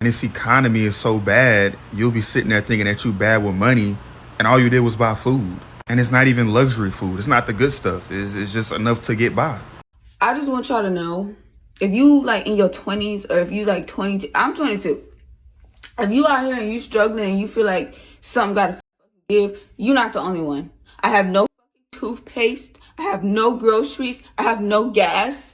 And this economy is so bad, you'll be sitting there thinking that you bad with money, and all you did was buy food. And it's not even luxury food. It's not the good stuff. It's just enough to get by. I just want y'all to know, if you like in your 20s or if you like 22, I'm 22. If you out here and you struggling and you feel like something gotta give, you're not the only one. I have no toothpaste. I have no groceries. I have no gas.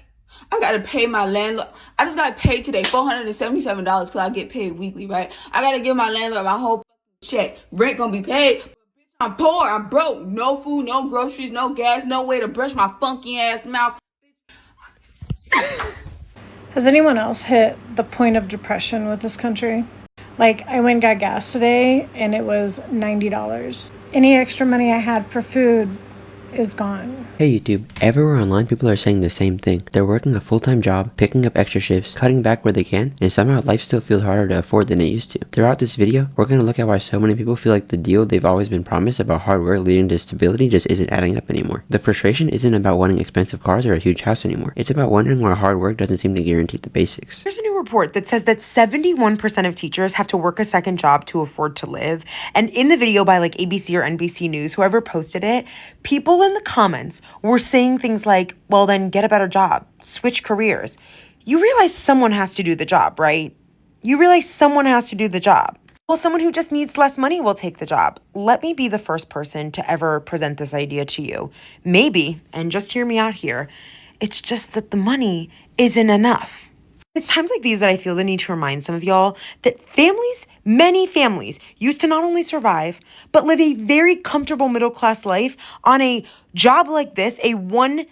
I gotta pay my landlord. I just got paid today, $477, because I get paid weekly, right? I gotta give my landlord my whole check. Rent gonna be paid. I'm poor. I'm broke. No food, no groceries, no gas, no way to brush my funky ass mouth. Has anyone else hit the point of depression with this country? Like, I went and got gas today, and it was $90. Any extra money I had for food is gone. Hey YouTube, everywhere online people are saying the same thing. They're working a full-time job, picking up extra shifts, cutting back where they can, and somehow life still feels harder to afford than it used to. Throughout this video, we're going to look at why so many people feel like the deal they've always been promised about hard work leading to stability just isn't adding up anymore. The frustration isn't about wanting expensive cars or a huge house anymore. It's about wondering why hard work doesn't seem to guarantee the basics. There's a new report that says that 71% of teachers have to work a second job to afford to live. And in the video by like ABC or NBC News, whoever posted it, people in the comments were saying things like, well, then get a better job, switch careers. You realize someone has to do the job, right? You realize someone has to do the job. Well, someone who just needs less money will take the job. Let me be the first person to ever present this idea to you. Maybe, and just hear me out here, it's just that the money isn't enough. It's times like these that I feel the need to remind some of y'all that families, many families, used to not only survive, but live a very comfortable middle-class life on a job like this, a one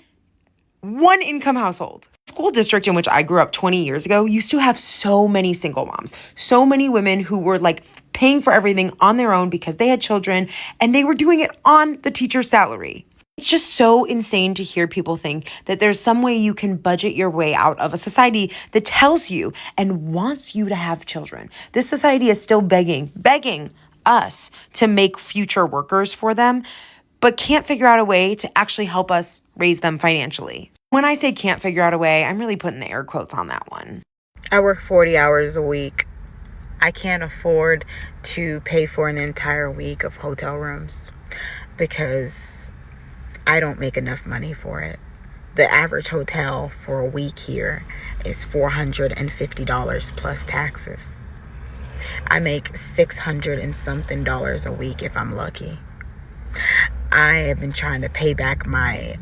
income household. The school district in which I grew up 20 years ago used to have so many single moms, so many women who were like paying for everything on their own because they had children, and they were doing it on the teacher's salary. It's just so insane to hear people think that there's some way you can budget your way out of a society that tells you and wants you to have children. This society is still begging us to make future workers for them, but can't figure out a way to actually help us raise them financially. When I say can't figure out a way, I'm really putting the air quotes on that one. I work 40 hours a week. I can't afford to pay for an entire week of hotel rooms because I don't make enough money for it. The average hotel for a week here is $450 plus taxes. I make $600 and something a week if I'm lucky. I have been trying to pay back my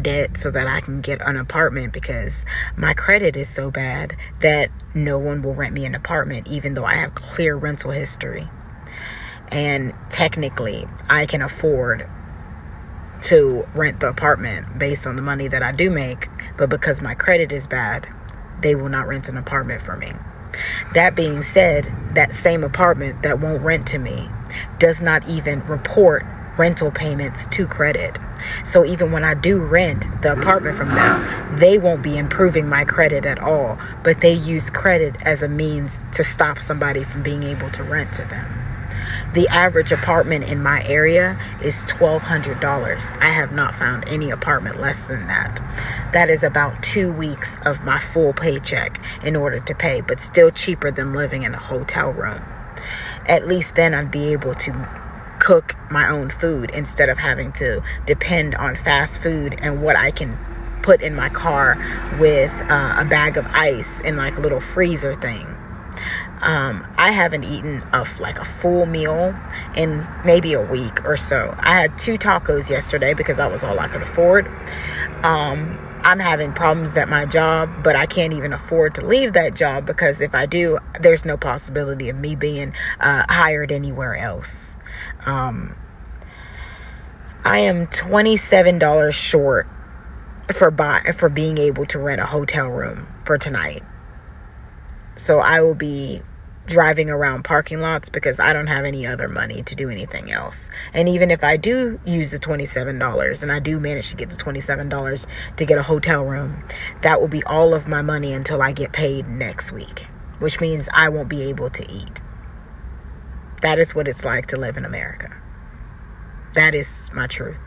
debt so that I can get an apartment because my credit is so bad that no one will rent me an apartment even though I have clear rental history. And technically, I can afford to rent the apartment based on the money that I do make, but because my credit is bad, they will not rent an apartment for me. That being said, that same apartment that won't rent to me does not even report rental payments to credit. So even when I do rent the apartment from them, they won't be improving my credit at all, but they use credit as a means to stop somebody from being able to rent to them. The average apartment in my area is $1,200. I have not found any apartment less than that. That is about 2 weeks of my full paycheck in order to pay, but still cheaper than living in a hotel room. At least then I'd be able to cook my own food instead of having to depend on fast food and what I can put in my car with a bag of ice in like a little freezer thing. I haven't eaten a full meal in maybe a week or so. I had 2 tacos yesterday because that was all I could afford. I'm having problems at my job, but I can't even afford to leave that job because if I do, there's no possibility of me being hired anywhere else. I am $27 short for being able to rent a hotel room for tonight. So I will be driving around parking lots because I don't have any other money to do anything else. And even if I do use the $27 and I do manage to get the $27 to get a hotel room, that will be all of my money until I get paid next week, which means I won't be able to eat. That is what it's like to live in America. That is my truth.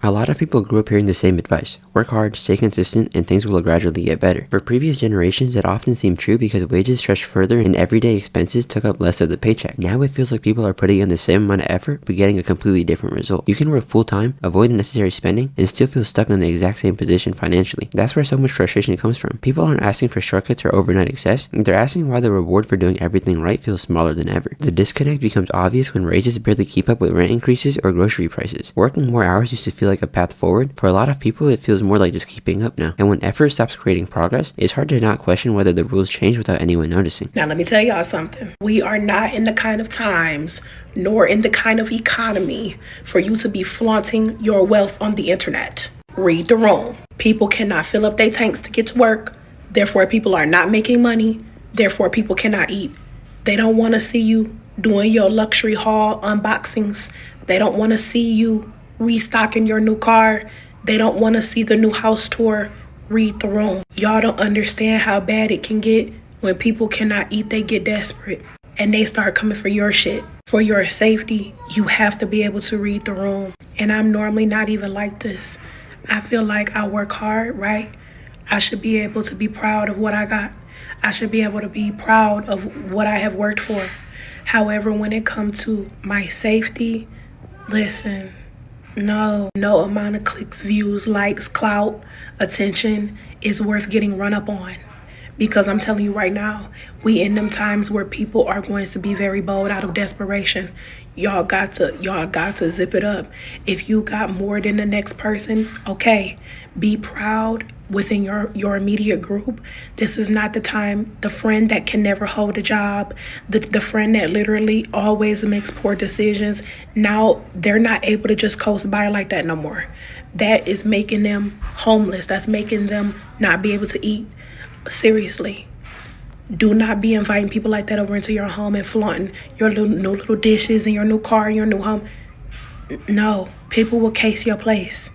A lot of people grew up hearing the same advice: work hard, stay consistent, and things will gradually get better. For previous generations, it often seemed true because wages stretched further and everyday expenses took up less of the paycheck. Now it feels like people are putting in the same amount of effort but getting a completely different result. You can work full-time, avoid unnecessary spending, and still feel stuck in the exact same position financially. That's where so much frustration comes from. People aren't asking for shortcuts or overnight success, they're asking why the reward for doing everything right feels smaller than ever. The disconnect becomes obvious when raises barely keep up with rent increases or grocery prices. Working more hours used to feel like a path forward. For a lot of people, it feels more like just keeping up now. And when effort stops creating progress, it's hard to not question whether the rules change without anyone noticing. Now, let me tell y'all something. We are not in the kind of times, nor in the kind of economy for you to be flaunting your wealth on the internet. Read the room. People cannot fill up their tanks to get to work. Therefore, people are not making money. Therefore, people cannot eat. They don't want to see you doing your luxury haul unboxings. They don't want to see you restocking your new car. They don't want to see the new house tour. Read the room. Y'all don't understand how bad it can get when people cannot eat. They get desperate and they start coming for your shit. For your safety, you have to be able to read the room. And I'm normally not even like this. I feel like I work hard, right? I should be able to be proud of what I got. I should be able to be proud of what I have worked for. However, when it comes to my safety, listen, no amount of clicks, views, likes, clout, attention is worth getting run up on. Because I'm telling you right now, we in them times where people are going to be very bold out of desperation. Y'all got to zip it up. If you got more than the next person, okay, be proud within your immediate group. This is not the time. The friend that can never hold a job, the friend that literally always makes poor decisions, now they're not able to just coast by like that no more. That is making them homeless. That's making them not be able to eat. Seriously. Do not be inviting people like that over into your home and flaunting your new little dishes and your new car and your new home. No, people will case your place.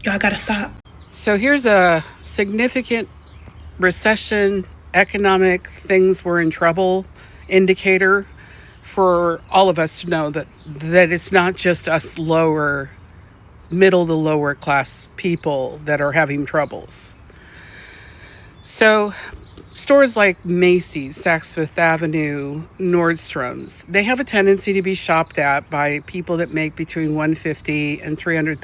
Y'all gotta stop. So here's a significant recession, economic things were in trouble indicator for all of us to know that it's not just us middle to lower class people that are having troubles. So stores like Macy's, Saks Fifth Avenue, Nordstrom's, they have a tendency to be shopped at by people that make between $150,000 and $300,000,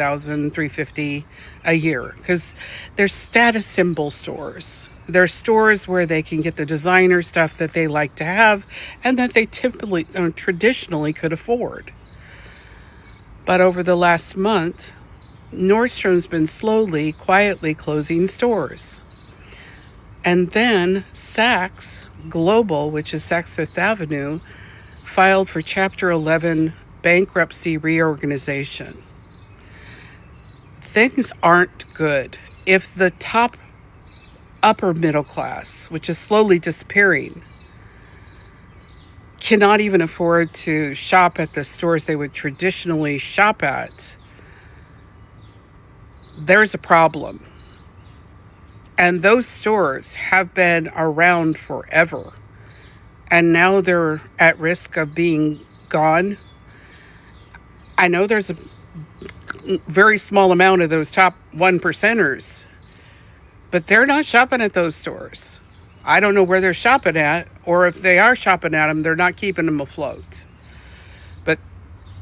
$350,000 a year, because they're status symbol stores. They're stores where they can get the designer stuff that they like to have and that they traditionally could afford. But over the last month, Nordstrom's been slowly, quietly closing stores. And then Saks Global, which is Saks Fifth Avenue, filed for Chapter 11 bankruptcy reorganization. Things aren't good. If the upper middle class, which is slowly disappearing, cannot even afford to shop at the stores they would traditionally shop at, there's a problem. And those stores have been around forever. And now they're at risk of being gone. I know there's a very small amount of those top 1%ers, but they're not shopping at those stores. I don't know where they're shopping at, or if they are shopping at them, they're not keeping them afloat. But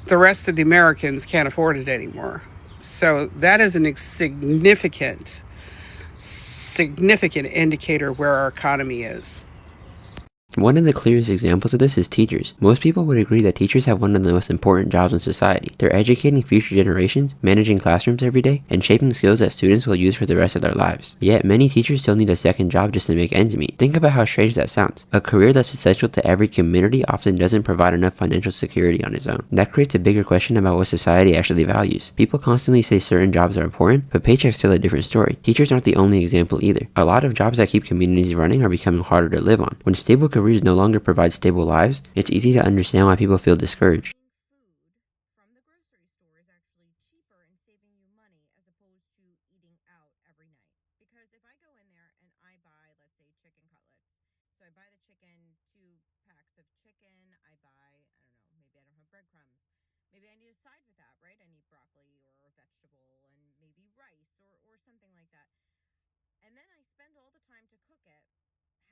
the rest of the Americans can't afford it anymore. So that is a significant indicator where our economy is. One of the clearest examples of this is teachers. Most people would agree that teachers have one of the most important jobs in society. They're educating future generations, managing classrooms every day, and shaping skills that students will use for the rest of their lives. Yet, many teachers still need a second job just to make ends meet. Think about how strange that sounds. A career that's essential to every community often doesn't provide enough financial security on its own. That creates a bigger question about what society actually values. People constantly say certain jobs are important, but paychecks tell a different story. Teachers aren't the only example either. A lot of jobs that keep communities running are becoming harder to live on. When stable careers no longer provide stable lives, it's easy to understand why people feel discouraged. From the grocery store is actually cheaper and saving you money as opposed to eating out every night. Because if I go in there and I buy, let's say, chicken cutlets, so I buy the chicken, 2 packs of chicken, I buy, I don't know, maybe I don't have breadcrumbs. Maybe I need a side with that, right? I need broccoli or a vegetable, and maybe rice or something like that. And then I spend all the time to cook it.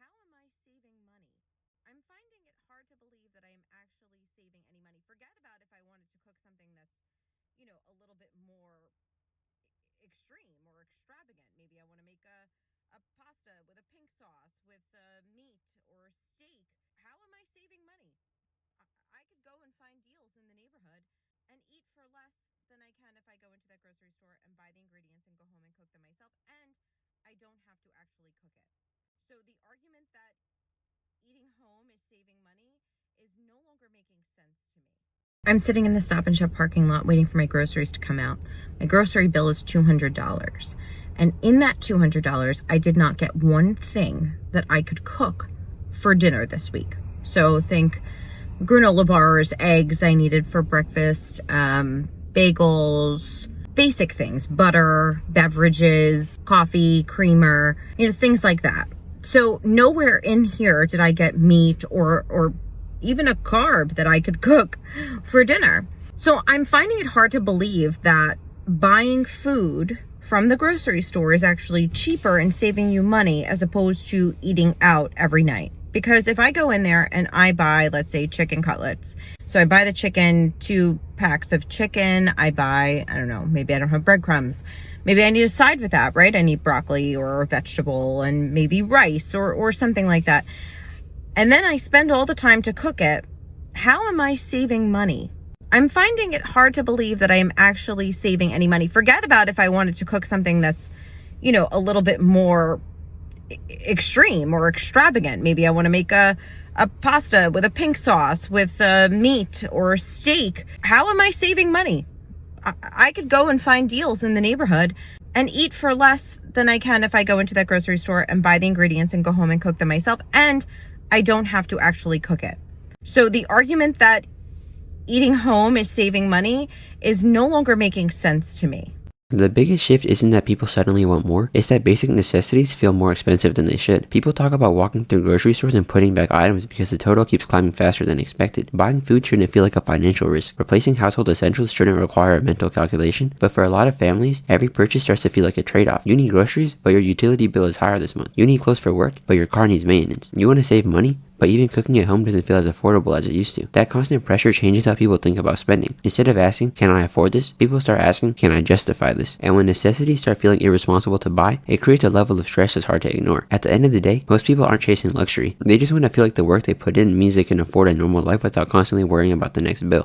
How am I saving money? I'm finding it hard to believe that I am actually saving any money. Forget about if I wanted to cook something that's, a little bit more extreme or extravagant. Maybe I want to make a pasta with a pink sauce with meat or steak. How am I saving money? I could go and find deals in the neighborhood and eat for less than I can if I go into that grocery store and buy the ingredients and go home and cook them myself, and I don't have to actually cook it. So the argument that eating home is saving money is no longer making sense to me. I'm sitting in the Stop and Shop parking lot waiting for my groceries to come out. My grocery bill is $200. And in that $200, I did not get one thing that I could cook for dinner this week. So think granola bars, eggs I needed for breakfast, bagels, basic things, butter, beverages, coffee, creamer, things like that. So nowhere in here did I get meat or even a carb that I could cook for dinner. So I'm finding it hard to believe that buying food from the grocery store is actually cheaper and saving you money as opposed to eating out every night. Because if I go in there and I buy, let's say, chicken cutlets, so I buy the chicken, 2 packs of chicken, I buy, I don't know, maybe I don't have breadcrumbs. Maybe I need a side with that, right? I need broccoli or a vegetable and maybe rice or something like that. And then I spend all the time to cook it. How am I saving money? I'm finding it hard to believe that I am actually saving any money. Forget about if I wanted to cook something that's, a little bit more extreme or extravagant. Maybe I want to make a pasta with a pink sauce with meat or steak. How am I saving money? I could go and find deals in the neighborhood and eat for less than I can if I go into that grocery store and buy the ingredients and go home and cook them myself. And I don't have to actually cook it. So the argument that eating home is saving money is no longer making sense to me. The biggest shift isn't that people suddenly want more, it's that basic necessities feel more expensive than they should. People talk about walking through grocery stores and putting back items because the total keeps climbing faster than expected. Buying food shouldn't feel like a financial risk. Replacing household essentials shouldn't require a mental calculation. But for a lot of families, every purchase starts to feel like a trade-off. You need groceries, but your utility bill is higher this month. You need clothes for work, but your car needs maintenance. You want to save money, but even cooking at home doesn't feel as affordable as it used to. That constant pressure changes how people think about spending. Instead of asking, can I afford this? People start asking, can I justify this? And when necessities start feeling irresponsible to buy, it creates a level of stress that's hard to ignore. At the end of the day, most people aren't chasing luxury. They just want to feel like the work they put in means they can afford a normal life without constantly worrying about the next bill.